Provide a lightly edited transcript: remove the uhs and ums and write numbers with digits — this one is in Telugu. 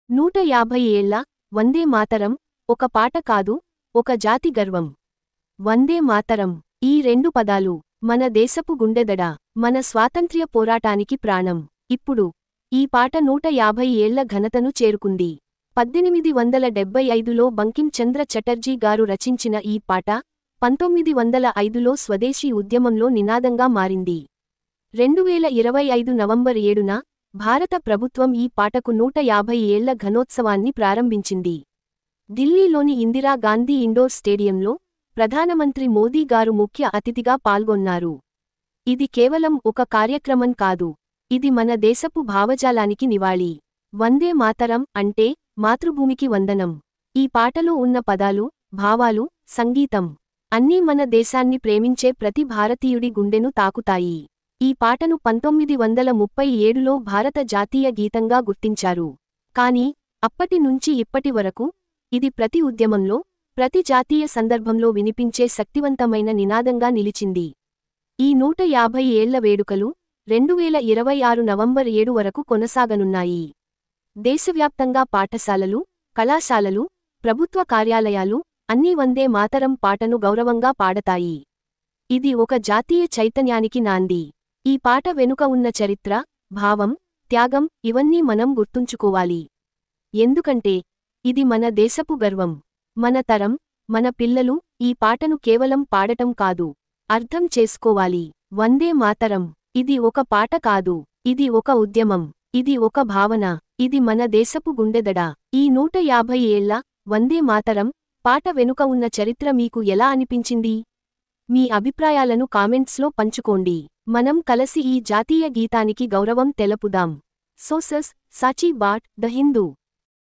150 ఏళ్ల వందే మాతరం ఒక పాట కాదు, ఒక జాతి గర్వం. వందే మాతరం ఈ రెండు పదాలు మన దేశపు గుండెదడ, మన స్వాతంత్ర్య పోరాటానికి ప్రాణం. ఇప్పుడు ఈ పాట 150 ఏళ్ల ఘనతను చేరుకుంది. 1875లో బంకిం చంద్ర చటర్జీ గారు రచించిన ఈ పాట 1905లో స్వదేశీ ఉద్యమంలో నినాదంగా మారింది. 2025 నవంబర్ 7న భారత ప్రభుత్వం ఈ పాటకు 150 ఏళ్ల ఘనోత్సవాన్ని ప్రారంభించింది. ఢిల్లీలోని ఇందిరా గాంధీ ఇండోర్ స్టేడియంలో ప్రధానమంత్రి మోదీ గారు ముఖ్య అతిథిగా పాల్గొన్నారు. ఇది కేవలం ఒక కార్యక్రమం కాదు, ఇది మన దేశపు భావజాలానికి నివాళి. వందే మాతరం అంటే మాతృభూమికి వందనం. ఈ పాటలో ఉన్న పదాలు, భావాలు, సంగీతం అన్నీ మన దేశాన్ని ప్రేమించే ప్రతి భారతీయుడి గుండెను తాకుతాయి. ఈ పాటను 1937లో భారత జాతీయ గీతంగా గుర్తించారు. కానీ అప్పటి నుంచి ఇప్పటి వరకు ఇది ప్రతి ఉద్యమంలో, ప్రతి జాతీయ సందర్భంలో వినిపించే శక్తివంతమైన నినాదంగా నిలిచింది. ఈ 150 ఏళ్ల వేడుకలు 2026 నవంబర్ 7 వరకు కొనసాగనున్నాయి. దేశవ్యాప్తంగా పాఠశాలలు, కళాశాలలు, ప్రభుత్వ కార్యాలయాలు అన్నీ వందే మాతరం పాటను గౌరవంగా పాడతాయి. ఇది ఒక జాతీయ చైతన్యానికి నాంది. ఈ పాట వెనుక ఉన్న చరిత్ర, భావం, త్యాగం ఇవన్నీ మనం గుర్తుంచుకోవాలి. ఎందుకంటే ఇది మన దేశపు గర్వం. మన తరం, మన పిల్లలు ఈ పాటను కేవలం పాడటం కాదు, అర్థం చేసుకోవాలి. వందే మాతరం ఇది ఒక పాట కాదు, ఇది ఒక ఉద్యమం, ఇది ఒక భావన, ఇది మన దేశపు గుండెదడ. ఈ 150 ఏళ్ల వందే మాతరం పాట వెనుక ఉన్న చరిత్ర మీకు ఎలా అనిపించింది? మీ అభిప్రాయాలను కామెంట్స్లో పంచుకోండి. మనం కలసి ఈ జాతీయ గీతానికి గౌరవం తెలుపుదాం. సోర్సెస్: సాచి బాట్, ద హిందూ.